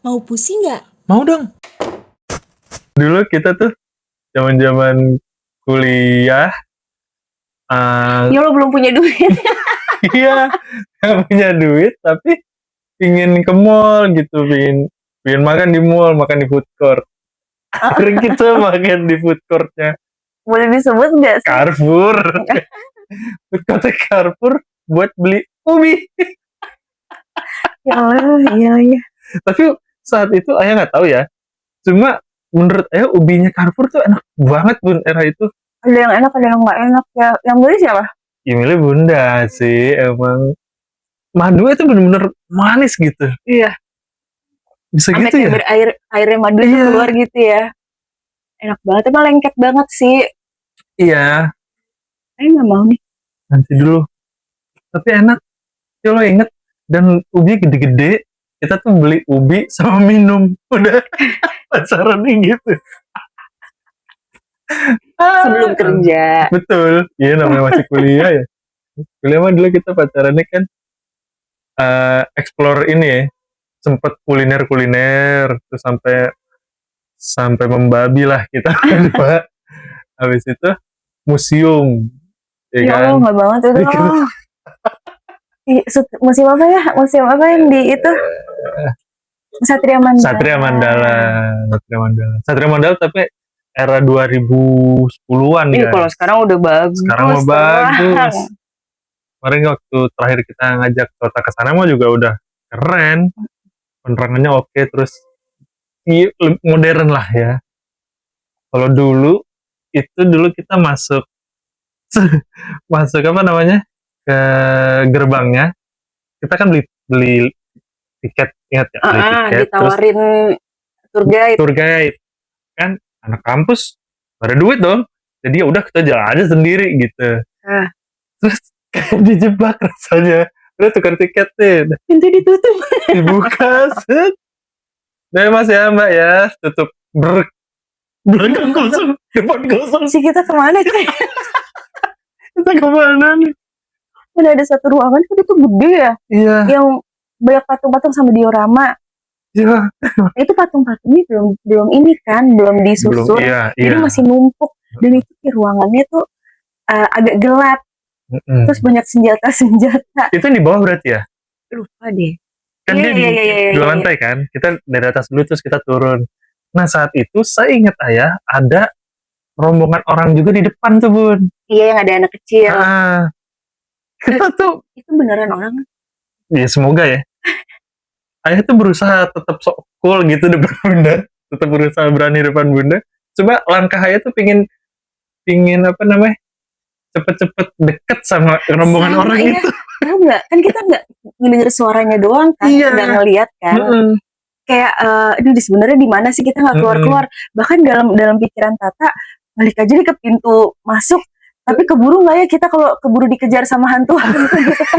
Mau pusing nggak? Mau dong. Dulu kita tuh zaman-zaman kuliah, Ya lo belum punya duit. iya, nggak punya duit tapi pingin ke mall gitu, pingin makan di mall, makan di food court. Akhirnya kita makan di food courtnya Boleh disebut nggak sih? Carrefour. Food courtnya Carrefour buat beli ubi. Ya Allah, iya. Tapi saat itu ayah nggak tahu ya. Cuma menurut ayah ubinya Carrefour tuh enak banget bun era itu. Ada yang enak, ada yang nggak enak ya. Yang beli siapa? Ya milih bunda sih emang. Madu itu bener-bener manis gitu. Iya. Bisa Sampai gitu kayak ya? airnya madu tuh Iya. keluar gitu ya. Enak banget, emang lengket banget sih. Iya. Saya nggak mau nih. Nanti dulu. Tapi enak. Ya lo inget. Dan ubi gede-gede. Kita tuh beli ubi sama minum. Udah pacarannya gitu. Sebelum kerja. Betul. Iya namanya masih kuliah ya. Kuliah mah dulu kita pacarannya kan explore ini ya. Sempet kuliner terus sampai membabi lah kita berdua. Habis itu museum ya Ya kan. Allah, nggak banget itu. Oh. Museum apa ya? Museum apa yang di itu? Satria Mandala tapi era 2010-an Ih, guys. kalau sekarang udah bagus. Sekarang mah bagus. Kemarin waktu terakhir kita ngajak Tota ke sana mah juga udah keren. Penerangannya oke, terus modern lah ya. Kalau dulu kita masuk apa namanya? Ke gerbangnya. Kita kan beli tiket, ingat ya? Beli tiket ditawarin terus tour guide. Kan anak kampus gak ada duit dong. Jadi ya udah kita jalan aja sendiri gitu. Terus dijebak rasanya. Udah tukar tiket deh. Pintu ditutup. Dibuka set. Nah mas ya mbak ya. Tutup. Belakang kosong. Depan kosong. Si kita kemana sih? Kita kemana nih? Ada satu ruangan itu tuh gede ya. Iya. Yang banyak patung-patung sama diorama. Iya. Itu patung-patungnya belum ini kan, belum disusun. Jadi masih numpuk. Dan itu di ruangannya tuh agak gelap. Terus banyak senjata. Itu di bawah berarti ya? Lupa deh. Kan dia di dua lantai kan. Kita dari atas dulu terus kita turun. Nah saat itu saya ingat ayah ada rombongan orang juga di depan tuh bun. Iya yang ada anak kecil. Kita tuh itu beneran orang? Ya semoga ya. Ayah tuh berusaha tetap sok cool gitu depan bunda. Tetap berusaha berani depan bunda. Coba langkah ayah tuh pingin apa namanya, cepet-cepet deket sama rombongan orang iya. itu. Tahu nggak? Kan kita nggak ngedenger suaranya doang kan, nggak ngelihat kan. Kayak, ini sebenarnya di mana sih, kita nggak keluar-keluar. Bahkan dalam pikiran Tata, balik aja nih ke pintu masuk. Tapi keburu nggak ya kita kalau keburu dikejar sama hantu gitu takut.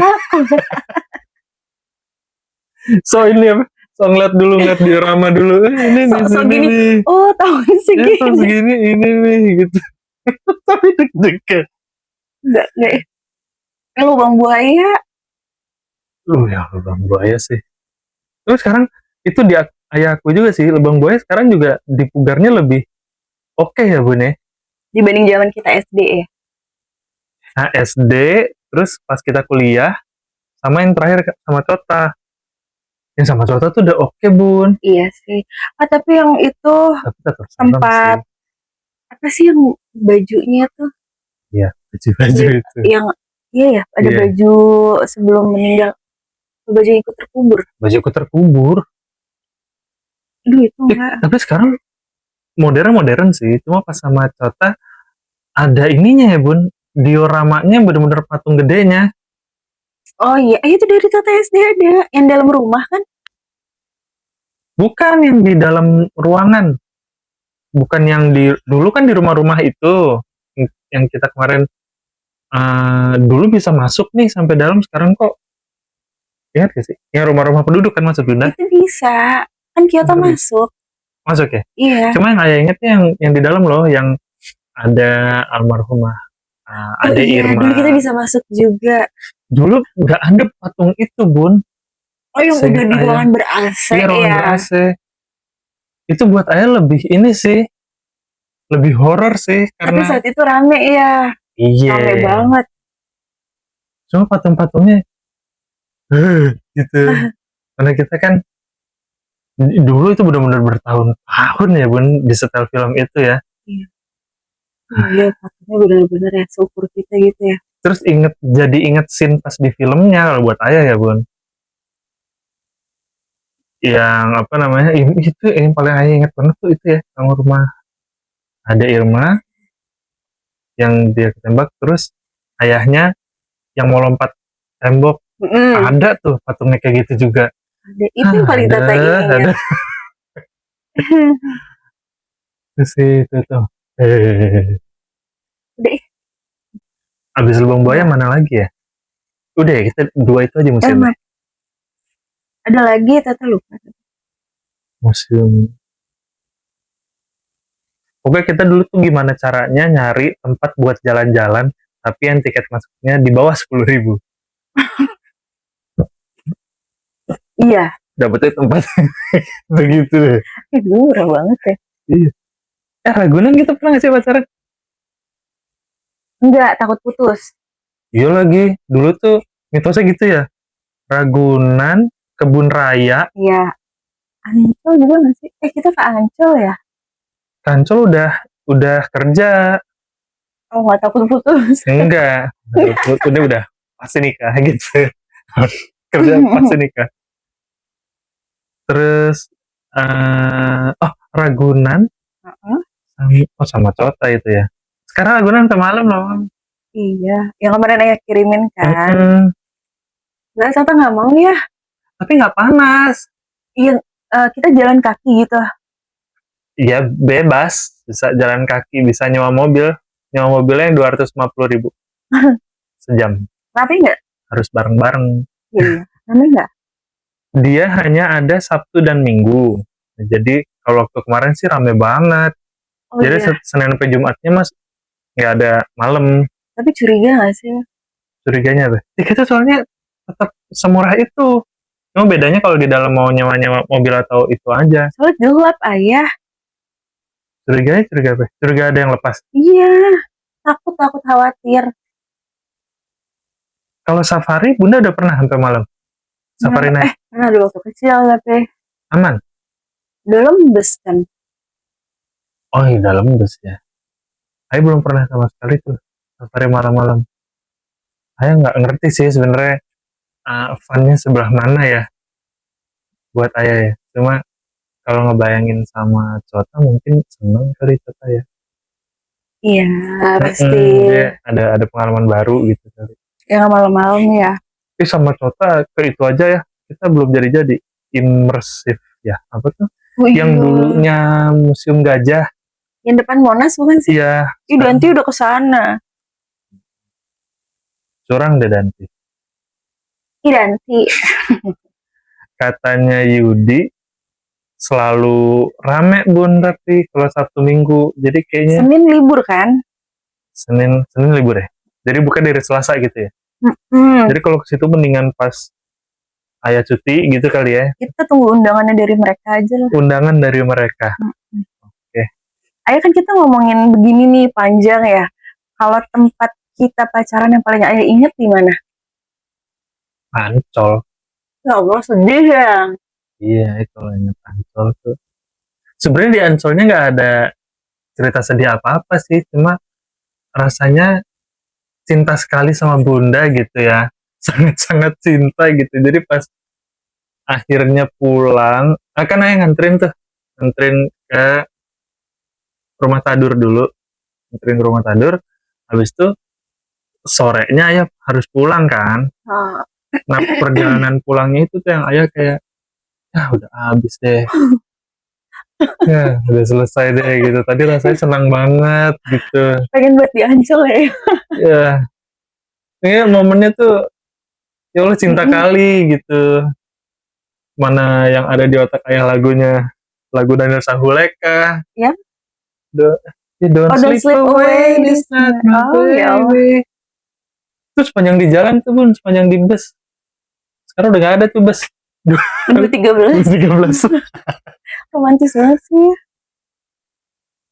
So ini apa? So ngeliat diorama dulu. Ini so gini. Oh tahun segini. Tahun segini ini nih gitu. Tapi deg-degan. Enggak. Lubang buaya. Ya lubang buaya sih. Terus sekarang itu di ayahku juga sih, lubang buaya sekarang juga dipugarnya lebih oke ya bun ya. Dibanding zaman kita SD ya. Nah SD, terus pas kita kuliah, sama yang terakhir sama Tota. Yang sama Tota tuh udah oke bun. Iya sih. Tapi yang itu tempat apa sih yang bajunya tuh? Iya, baju itu. Yang iya ya, ada baju sebelum meninggal. Baju ikut terkubur. Baju ikut terkubur. Aduh itu enggak. Tapi sekarang modern sih. Cuma pas sama Tota ada ininya ya bun. Dioramanya bener-bener patung gedenya. Oh iya, itu dari Tota SD ada. Yang dalam rumah kan? Bukan yang di dalam ruangan. Bukan yang dulu kan di rumah-rumah itu. Yang kita kemarin dulu bisa masuk nih sampai dalam, sekarang kok ingat gak sih? Yang rumah-rumah penduduk kan masuk Bunda? Itu bisa. Kan Kyoto masuk. Masuk ya? Iya. Cuma yang ayah ingetnya yang di dalam loh, yang ada almarhumah Ade Irma. Dulu kita bisa masuk juga. Dulu nggak ada patung itu bun. Oh, yang udah Seingat di ayah. ruangan ber-AC Iya, ruangan ya. ber-AC. Itu buat ayah lebih ini sih, lebih horor sih Tapi karena saat itu rame ya. iya. Rame banget. Cuma patung-patungnya gitu. Karena kita kan dulu itu benar-benar bertahun-tahun ya Bun di setel film itu ya. Iya. Iya, patungnya bener-bener ya seukur kita gitu ya. Terus jadi inget scene pas di filmnya kalau buat ayah ya Bun. Yang apa namanya, itu yang paling ayah inget banget tuh itu ya, yang rumah ada Irma yang dia ketembak, terus ayahnya yang mau lompat tembok. Ada tuh patungnya kayak gitu juga. Ada. Itu yang paling Tata ingat. Ada. Terus itu tuh. Udah. Abis Lubang Buaya mana lagi ya? Udah ya, kita 2 itu aja museum. Ada lagi Tata lupa. Museum. Oke, kita dulu tuh gimana caranya nyari tempat buat jalan-jalan, tapi yang tiket masuknya di bawah 10.000. Iya. Dapetnya tempat begitu. Murah banget ya. Iya. Ragunan kita pernah gak sih pacaran? Enggak, takut putus. Iya lagi, dulu tuh mitosnya gitu ya. Ragunan, Kebun Raya. Iya. Ancol juga gak sih? Kita ke Ancol ya? Ancol udah kerja. Oh, gak takut putus. Enggak. Udah pasti nikah gitu. Kerja pasti nikah. Terus Ragunan. Sama Cota itu ya. Sekarang Ragunan sampai malam loh. Iya, yang kemarin ayah kirimin kan. Nggak, Tata nggak mau ya. Tapi nggak panas. Iya, kita jalan kaki gitu. Iya, bebas. Bisa jalan kaki, bisa nyewa mobil. Nyewa mobilnya yang 250.000 sejam. Tapi nggak? Harus bareng-bareng. Iya, namanya nggak? Dia hanya ada Sabtu dan Minggu. Jadi kalau waktu kemarin sih rame banget. Oh, jadi iya. Senin sampai Jumatnya mas nggak ada malam. Tapi curiga nggak sih? Curiganya apa? Tiketnya soalnya tetap semurah itu. Cuma bedanya kalau di dalam mau nyewa mobil atau itu aja. Soalnya gelap ayah. Curiga apa? Curiga ada yang lepas. Iya, takut khawatir. Kalau safari, Bunda udah pernah sampai malam? Safari naik? Pernah dulu waktu kecil tapi. Aman? Dalam bus kan? Oh iya, dalam bus ya. Saya belum pernah sama sekali tuh safari malam-malam. Saya nggak ngerti sih sebenarnya fun-nya sebelah mana ya buat ayah ya. Cuma kalau ngebayangin sama Cota mungkin seneng kali Cota ya. Iya, pasti. Ada pengalaman baru gitu kali. Yang malam-malam ya. Tapi sama Cota ke itu aja ya. Kita belum jadi imersif ya. Apa tuh? Yang dulunya Museum Gajah. Yang depan Monas bukan sih? Iya. Danti udah kesana. Curang deh Danti. Danti. Katanya Yudi selalu rame Bun, tapi kalau Sabtu Minggu. Jadi kayaknya Senin libur kan? Senin libur ya. Jadi bukan dari Selasa gitu ya. Jadi kalau ke situ mendingan pas ayah cuti gitu kali ya. Kita tunggu undangannya dari mereka aja lah. Undangan dari mereka. Oke. Ayah kan kita ngomongin begini nih panjang ya. Kalau tempat kita pacaran yang paling ayah inget di mana? Ancol. Ya Allah, sedih ya. Iya, kalau inget Ancol tuh. Sebenarnya di Ancolnya nggak ada cerita sedih apa-apa sih, cuma rasanya cinta sekali sama Bunda gitu ya. Sangat-sangat cinta gitu. Jadi pas akhirnya pulang, akan ayah nganterin ke rumah Tadur dulu. Nganterin ke rumah Tadur, habis itu sorenya ayah harus pulang kan. Nah perjalanan pulangnya itu tuh yang ayah kayak udah habis deh. Ya udah selesai deh gitu. Tadi rasanya senang banget gitu. Pengen buat di Ancol ya. Ya ini momennya tuh ya Allah cinta kali gitu. Mana yang ada di otak ayah lagu Daniel Sahuleka. Ya. Don't sleep away this night my baby. Terus sepanjang di jalan tuh Bun, sepanjang di bus. Sekarang udah gak ada tuh bus. 2013. 13. Romantis banget sih.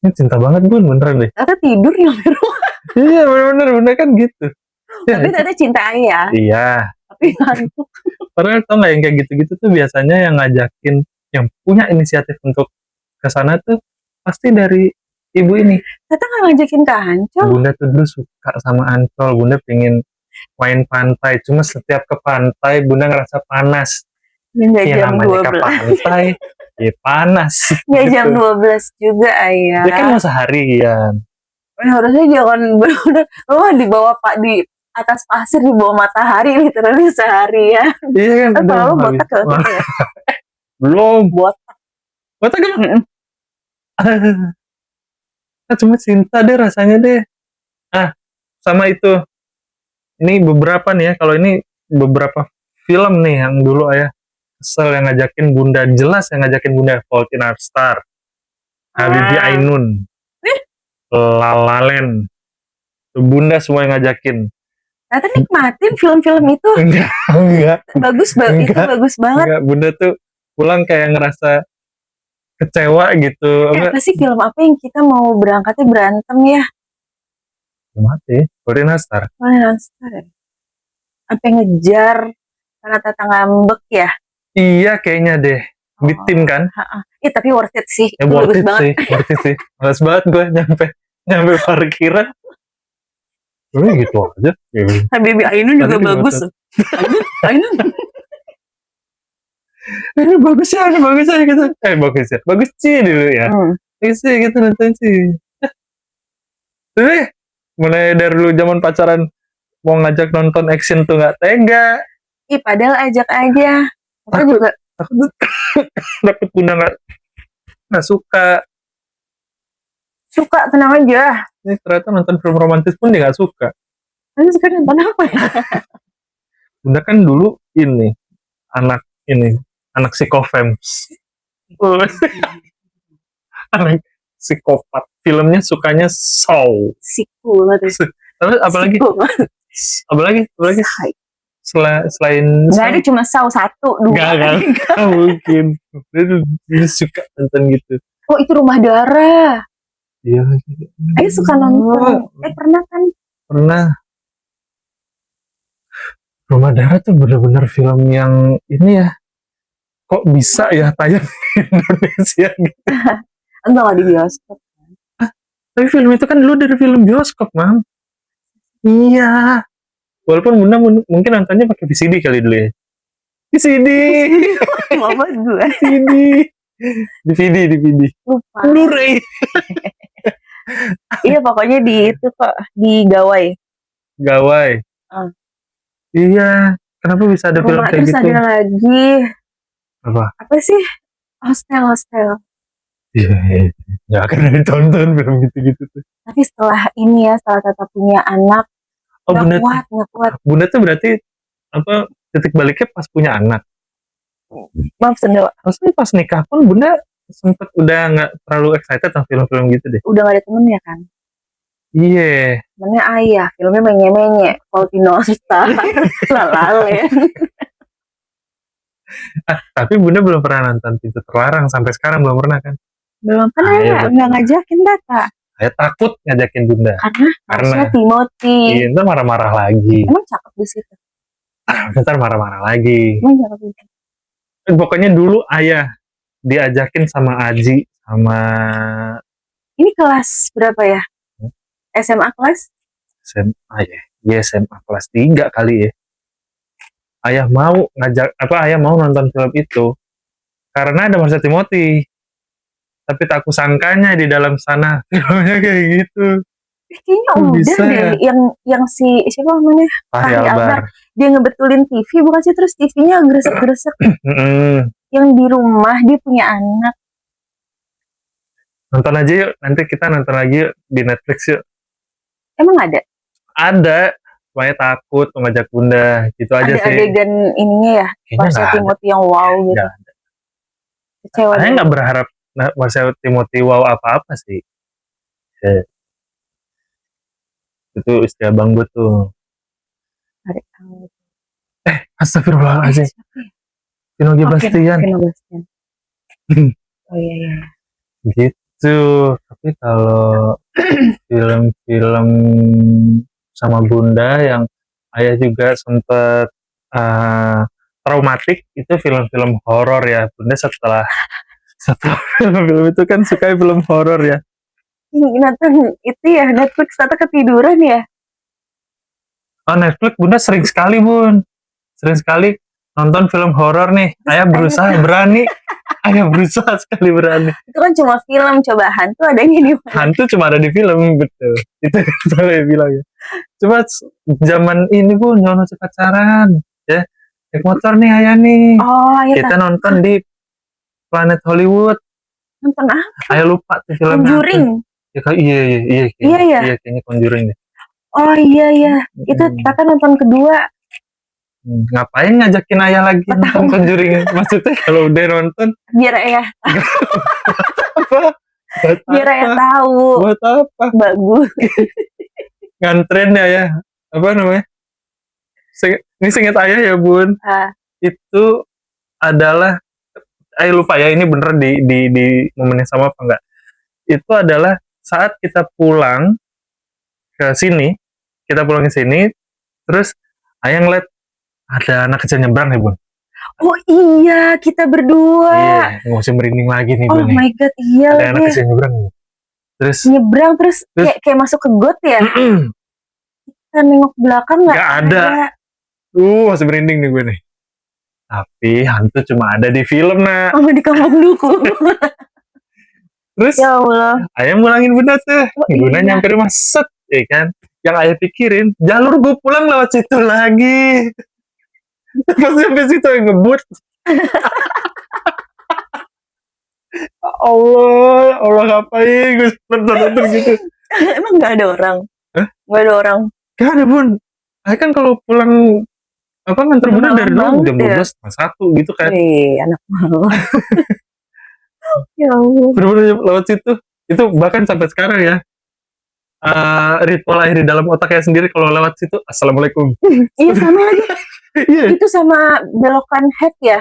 Ini cinta banget Bun, beneran deh. Tata tidur ya rumah. Iya bener kan gitu. Ya, Tapi Tata cinta ayah. iya. Tapi ngantuk. Padahal tau nggak yang kayak gitu-gitu tuh biasanya yang ngajakin, yang punya inisiatif untuk ke sana tuh pasti dari ibu ini. Tata nggak ngajakin ke Ancol. Bunda tuh dulu suka sama Ancol. Bunda pengen main pantai. Cuma setiap ke pantai Bunda ngerasa panas. Ya nggak Ya jam namanya ke 12. pantai, ya panas. Nggak gitu. jam 12 juga ayah. Dia kan mau seharian. Harusnya jangan bener-bener lo di bawah pak di atas pasir di bawah matahari literally seharian. Iya kan. Apa lo Aduh, botak habis- gak ya? Belum. Botak. Botak kan? Cuma cinta deh rasanya deh. Sama itu. Ini beberapa nih ya. Kalau ini beberapa film nih yang dulu ayah kesel yang ngajakin Bunda, jelas yang ngajakin Bunda. Fault in Our Star, Habibie Ainun, La La Land. Tuh Bunda semua yang ngajakin. Ternyata nikmatin film-film itu. Enggak. Bagus banget, itu Enggak. bagus banget. Enggak, Bunda tuh pulang kayak ngerasa kecewa gitu. Apa sih film apa yang kita mau berangkatnya berantem ya? Mati, Fault in Our Star. Sampai ngejar karena Tata ngambek ya. Iya kayaknya deh. Di tim kan? Iya tapi worth it sih. Ya Itu worth bagus it banget. sih, worth it sih. Males banget gue nyampe parkiran. Gitu aja. Ya. Habibie Ainun juga Tadi bagus. Ainun. Ini bagus ya gitu. Bagus ya. Bagus sih dulu ya. Bagus sih gitu nonton sih. Tapi mulai dari dulu zaman pacaran mau ngajak nonton action tuh nggak tega. Ih padahal ajak aja. Aku juga Takut Bunda nggak suka. suka, tenang aja. Ini ternyata nonton film romantis pun dia nggak suka. Nanti sekarang nonton apa ya? Bunda kan dulu anak psikofems. Anak psikopat. Filmnya sukanya Saw. Siku lah tuh. Terus apalagi? Apalagi? Selain Nggak ada, cuma Saw 1, 2. Nggak mungkin. Dia suka nonton gitu. Oh itu Rumah Darah. Iya. Ayo suka nonton. Pernah kan? Pernah. Rumah Darah tuh bener-bener film yang ini ya. Kok bisa ya tayang di Indonesia gitu. Enggak di bioskop. Tapi film itu kan dulu dari film bioskop, Mam. Iya. Walaupun Bunda mungkin nontonnya pakai VCD kali dulu ya. VCD. Mama gue. DVD. Lupa. Blu-ray. Iya pokoknya di itu kok, di Gawai. Iya. Kenapa bisa ada film kayak Terus gitu? ada lagi. Apa sih? Hostel. Iya. Nggak akan ditonton film gitu-gitu tuh. Tapi setelah ini ya, setelah Tata punya anak, nggak kuat. Bunda tuh berarti apa titik baliknya pas punya anak. Maaf sendawa. Maksudnya pas nikah pun Bunda sempet udah nggak terlalu excited sama film-film gitu deh. Udah gak ada temennya kan? Iya. Temennya ayah, filmnya menye-menye. Valentino Star, La La Land. Tapi Bunda belum pernah nonton Pintu Terlarang sampai sekarang belum pernah kan? Belum kan ayah nggak ngajakin Tata. Saya takut ngajakin Bunda. Karena Timothy. Iya, ntar marah-marah lagi. Emang cakep di situ. Ntar marah-marah lagi. Emang cakep di situ. Pokoknya dulu ayah diajakin sama Aji sama. Ini kelas berapa ya? SMA kelas? SMA ya. Iya SMA kelas 3 kali ya. Ayah mau ayah mau nonton film itu karena ada Marsha Timothy. Tapi tak kusangkanya di dalam sana filmnya kayak gitu. Kayaknya udah deh yang si siapa namanya? Fahri Albar. Dia ngebetulin TV bukan sih, terus TV-nya gresek-gresek. Yang di rumah dia punya anak. Nonton aja yuk, nanti kita nonton lagi yuk di Netflix yuk. Emang ada? Ada. Supaya takut mengajak Bunda, gitu aja sih. Ada adegan ininya ya, Marsha Timothy yang wow gitu. Gak ada. Kecewa. Saya nggak berharap Marsha Timothy wow apa-apa sih. Itu istri abang gue tuh. Astagfirullahaladzim. Vino G. Bastian. Vino Bastian. Oh iya. Gitu. Tapi kalau film-film sama bunda yang ayah juga sempet traumatik, itu film-film horor ya. Bunda setelah film-film itu kan suka film horor ya. Nonton itu ya Netflix atau ketiduran ya? Oh, Netflix Bunda sering sekali, Bun. Sering sekali nonton film horor nih. Ayah berusaha berani. Ayah berusaha sekali berani. Itu kan cuma film, coba hantu adanya di mana? Hantu cuma ada di film, betul. Itu saya bilang ya. Cuma zaman ini, Bun, nyono pacaran. Ya, naik motor nih ayah nih. Oh, iya. Kita nonton di Planet Hollywood. Nonton apa? Ayah lupa tuh filmnya. Conjuring. Ya, iya. Iya, kayaknya Conjuring deh. Oh iya. Itu Tata nonton kedua. Ngapain ngajakin ayah lagi nonton Conjuring? Maksudnya kalau udah nonton biar ayah apa? Biar ayah tahu. Buat apa? Bagus. Ngantren ya. Apa namanya? Ini seingat ayah ya, Bun. Itu adalah ayah lupa ya, ini bener di momen yang sama apa enggak? Itu adalah saat kita pulang ke sini, terus ayah ngeliat ada anak kecil nyebrang ya, Bun. Oh iya, kita berdua. Iya, nggak usah merinding lagi nih, Bun. Oh my god, iya ada lagi. Anak kecil nyebrang. Terus kayak masuk ke got ya. Kita nengok belakang nggak ada. Masih merinding nih gue nih. Tapi hantu cuma ada di film, nak. Sama di kampung duku. Terus ya Allah, ayah mulangin Bunda tuh. Bunda nyampe rumah set, ya kan. Yang ayah pikirin, jalur gue pulang lewat situ lagi. Pas sampai situ yang ngebut. Allah ngapain gue nonton gitu. Emang nggak ada orang? Nggak ada orang? Gak ada, Bun. Ayah kan kalau pulang nganter Bunda dari dulu jam 12, jam 1 gitu kan. Anak malu. Ya Allah. Bener-bener lewat situ. Itu bahkan sampai sekarang ya. Ritual akhir di dalam otaknya sendiri kalau lewat situ, assalamualaikum. Iya sama lagi. Itu sama belokan head ya?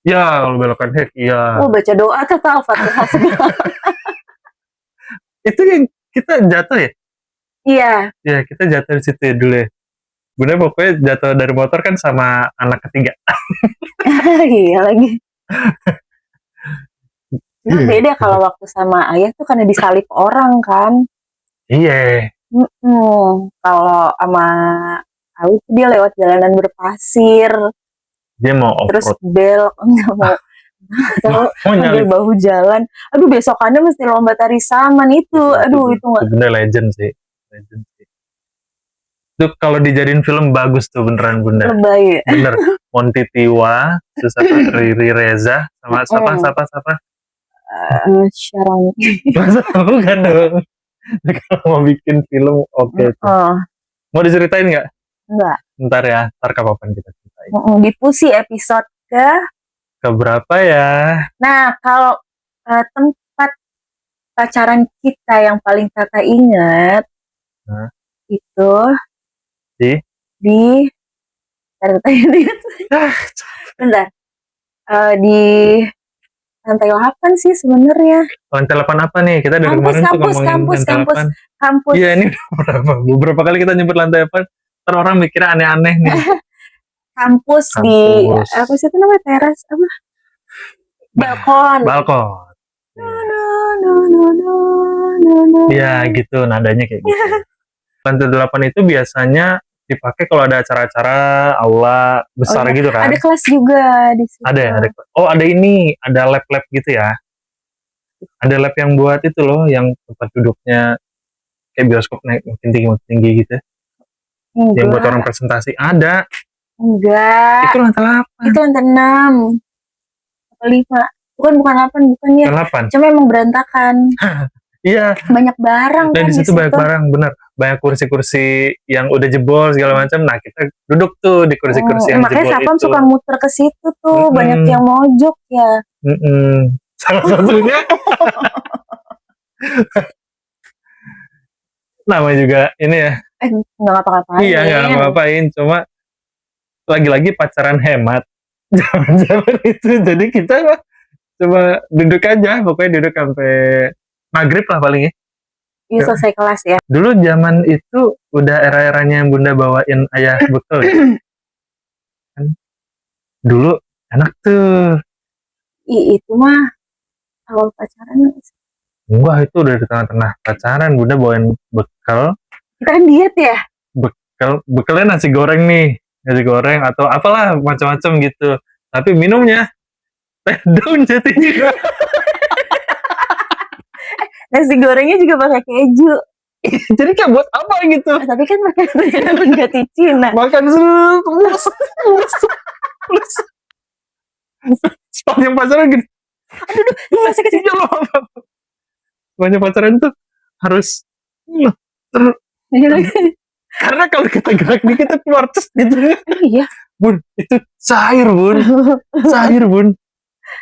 Ya, kalau belokan head, iya. Oh, baca doa atau Al-Fatihah segala. Itu yang kita jatuh ya? Iya. Ya, kita jatuh di situ ya dulu ya. Bunda pokoknya jatuh dari motor kan sama anak ketiga. Iya lagi. Nah, beda kalau waktu sama ayah tuh karena disalip orang kan. Iya. Kalau sama Awi tuh dia lewat jalanan berpasir. Dia mau off-road. Terus belok, mau nyari bahu jalan. Aduh, besokannya mesti lomba tari saman itu. Aduh, itu nggak. Bener legend sih. Itu kalau dijadiin film bagus tuh beneran, Bunda. Lebay. Bener. Monty Tiwa, terus Riri Reza, sama siapa? Sharon. Masa bukan dong. Kalau mau bikin film oke. Mau diceritain nggak? Enggak. Ntar ya, kapan kita ceritain. Di Pusi episode ke berapa ya? Nah, kalau tempat pacaran kita yang paling Tata ingat itu di bentar, di lantai 8 sih sebenarnya. Lantai 8 apa nih? Kita dari kemarin tuh ngomongin lantai 8. Iya, ini beberapa kali kita nyebut lantai 8. Ntar orang mikirnya aneh-aneh nih. Kampus di apa sih itu namanya, teras apa? Balkon. Iya gitu, nadanya kayak gitu. Lantai 8 itu biasanya dipakai kalau ada acara-acara aula besar gitu kan. Ada kelas juga di situ. Ada. Oh, ada ini, ada lab gitu ya. Ada lab yang buat itu loh, yang tempat duduknya kayak bioskop naik makin tinggi gitu. Yang buat orang presentasi ada. Enggak. Itu lantai 8. Itu lantai 6. Atau 5. Bukan 8, bukan ya. 8. Cuma emang berantakan. Iya. Banyak barang. Dan di situ banyak barang, bener. Banyak kursi-kursi yang udah jebol segala macam. Nah, kita duduk tuh di kursi-kursi yang jebol itu. Makanya Sapam suka muter ke situ tuh, banyak yang mojok ya. Salah satunya. Namanya juga ini ya. Nggak ngapa-ngapain. Iya, nggak ngapa-ngapain. Cuma lagi-lagi pacaran hemat. zaman itu. Jadi kita mah cuma duduk aja, pokoknya duduk sampai maghrib lah paling ya. Iya, selesai kelas ya. Dulu zaman itu udah era-eranya yang bunda bawain ayah bekal ya. Kan dulu enak tuh. Itu mah awal pacaran nggak sih? Enggak, itu udah di tengah-tengah pacaran bunda bawain bekal. Kita kan diet ya. Bekalnya nasi goreng nih, nasi goreng atau apalah macam-macam gitu. Tapi minumnya teh daun jati. Nasi gorengnya juga pakai keju. Jadi kayak buat apa gitu? Tapi kan pakai daun jati Cina. Makan terus sepanjang pacaran gitu. Iya, sakit. Iya loh. Sepanjang pacaran tuh harus karena kalau kita gerak dikit kita keluar terus gitu. Iya. Bun, itu cair bun.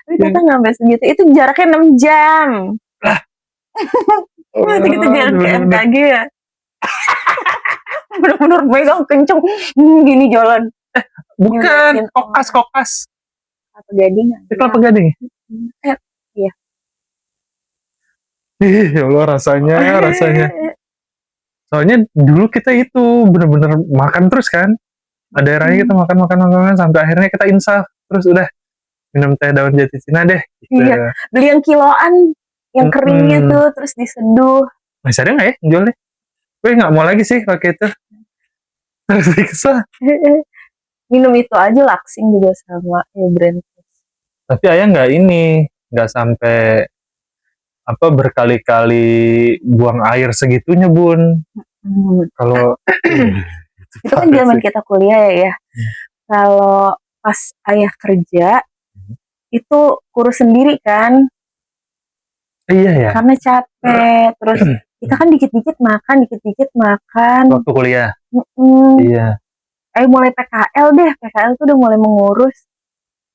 Tapi kita nggak sampai segitu. Itu jaraknya 6 jam. Masa kita jalan ke MKG ya. Bener-bener megang kenceng. Gini jalan. Bukan, kokas. Kelapa Gading. Kelapa Gading. Iya. Ya Allah rasanya. Soalnya dulu kita itu bener-bener makan terus kan. Ada eranya kita makan sampai akhirnya kita insaf. Terus udah minum teh daun jati Cina deh. Gitu. Iya. Beli yang kiloan, yang keringnya tuh, terus diseduh. Masih ada nggak ya jualnya? Gue nggak mau lagi sih pakai itu. Terus dikesah. Minum itu aja laksing juga sama ya brand. Tapi ayah nggak sampai berkali-kali buang air segitunya bun. Kalau itu kan zaman kita kuliah ya. Kalau pas ayah kerja itu kurus sendiri kan. Iya ya. Karena capek. Terus kita kan dikit-dikit makan. Waktu kuliah. Iya. Mulai PKL deh. PKL tuh udah mulai mengurus.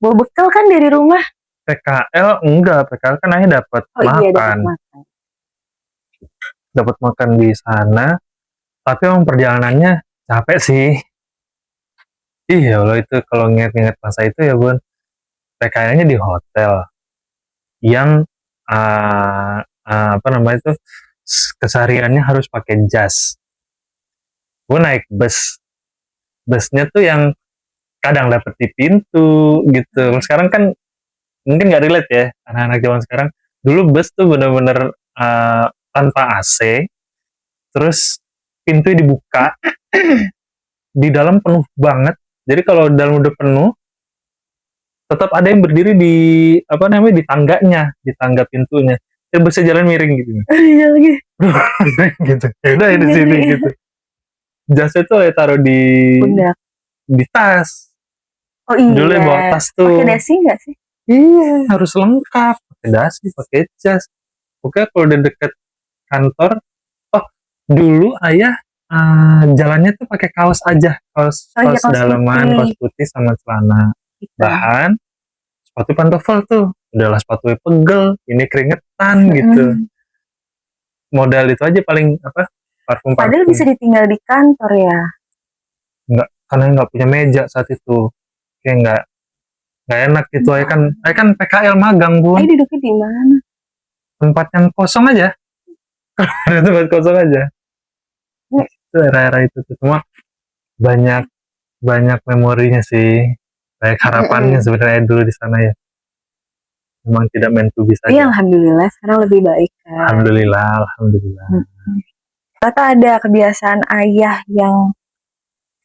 Bawa bekal kan dari rumah. PKL enggak. PKL kan ayah dapat makan. Iya, dapat makan. Dapat makan di sana. Tapi emang perjalanannya capek sih. Iya, kalau itu kalau nginget-nginget masa itu ya bun. PKL-nya di hotel. Yang kesehariannya harus pakai jas. Gue naik busnya tuh yang kadang dapet di pintu gitu. Sekarang kan mungkin nggak relate ya anak-anak zaman sekarang. Dulu bus tuh bener-bener tanpa AC, terus pintunya dibuka, di dalam penuh banget. Jadi kalau dalam udah penuh, tetap ada yang berdiri di di tangganya, di tangga pintunya. Dan bisa jalan miring gitu. Iya lagi. Gitu. Ya udah di sini gitu. Jasnya tuh ya taruh di pundak, di tas. Oh iya. Dulu bawa tas tuh. Pakai dasi nggak sih? Iya, harus lengkap. Pakai dasi, pakai jas. Pokoknya kalau udah deket kantor, dulu ayah jalannya tuh pakai kaos aja, kaos dalaman, kaos putih sama celana bahan, sepatu pantofel tuh, udahlah sepatu pegel, ini keringetan gitu. Modal itu aja paling parfum. Padahal bisa ditinggal di kantor ya. Enggak, karena nggak punya meja saat itu, kayak nggak enak gitu. Ayah kan PKL magang bun. Duduknya di mana? Tempat yang kosong aja. Ada tempat kosong aja. Itu era-era itu tuh. Cuma banyak memorinya sih, banyak harapannya sebenarnya dulu di sana ya. Memang tidak meant to be saja. Iya, alhamdulillah sekarang lebih baik kan. Alhamdulillah. Tata ada kebiasaan ayah yang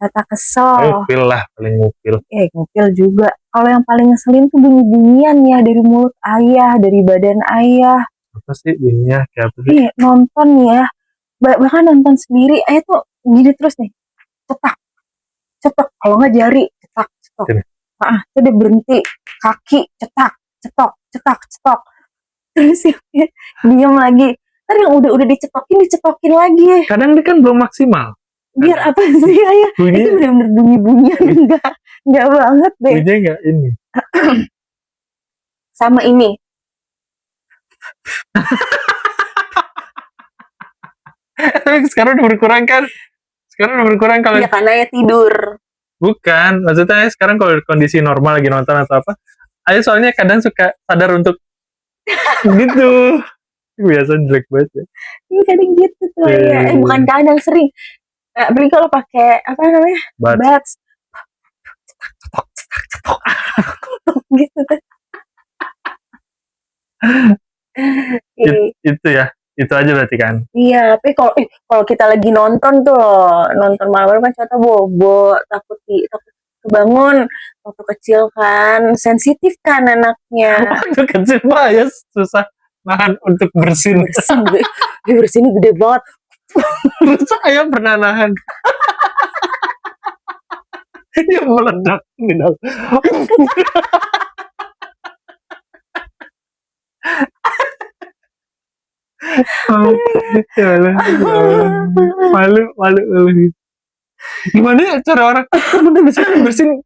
Tata kesel. Ngupil lah, paling ngupil. Ngupil juga. Kalau yang paling ngeselin tuh bunyi-bunyian ya dari mulut ayah, dari badan ayah. Apa sih bunyinya? Kayak apa sih? Nonton ya. Bahkan nonton sendiri, ayah tuh gini terus nih. Cetak. Kalau nggak jari, cetak. Itu dia berhenti. Kaki, cetak. Terus ya, diam lagi. Ntar yang udah dicetokin lagi. Kadang dia kan belum maksimal. Biar apa sih ayah? Itu benar-benar bunyi-bunyian. Enggak banget deh. Bunyinya enggak ini. Sama ini. Tapi sekarang udah berkurang kan? Kalau ya karena ya tidur. Bukan, maksudnya sekarang kalau kondisi normal lagi nonton atau apa, Ayu soalnya kadang suka sadar untuk gitu. Biasa jelek banget ya. Iya kadang gitu tuh ya. Bukan kadang, sering. Beli kalau pakai apa namanya? Buds. Gitu tuh. Itu ya, itu aja berarti kan. Iya, tapi kalau kita lagi nonton tuh, nonton malam-malam kan contoh bobo, takut kebangun. Waktu kecil kan sensitif kan anaknya. Waktu kecil mah ya susah nahan untuk bersin. Bersin gede banget. Terus saya pernah nahan. Dia meledak gitu. Malu. Gimana ya cara orang udah bisa bersin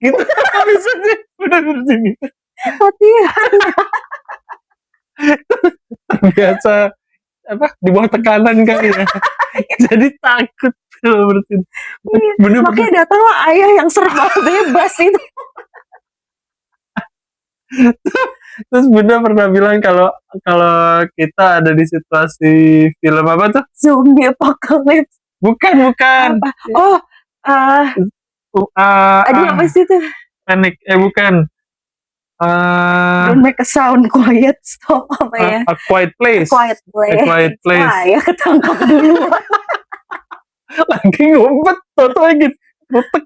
gitu? Bisa sih udah bersin gitu. Latihan. Biasa apa di bawah tekanan kali ya. Jadi takut kalau bersin. Bener, makanya datanglah ayah yang serba bebas itu. Terus Bunda pernah bilang kalau kita ada di situasi film apa tuh? Zombie apocalypse. Bukan. Apa? Oh, aduh apa sih tuh? Panic, bukan. Don't make a sound, quiet, stop apa ya? A Quiet Place. A Quiet Place. Wah, ya ketangkap dulu. Lagi ngumpet, toto lagi ngumpet.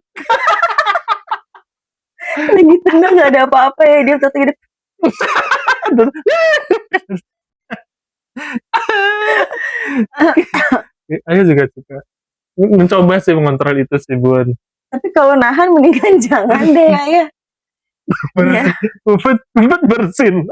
Lagi tenang, gak ada apa-apa ya, dia toto hidup. Ayo juga suka mencoba sih mengontrol itu sih Bun. Tapi kalau nahan mendingan jangan deh ya. Ngumpet bersin.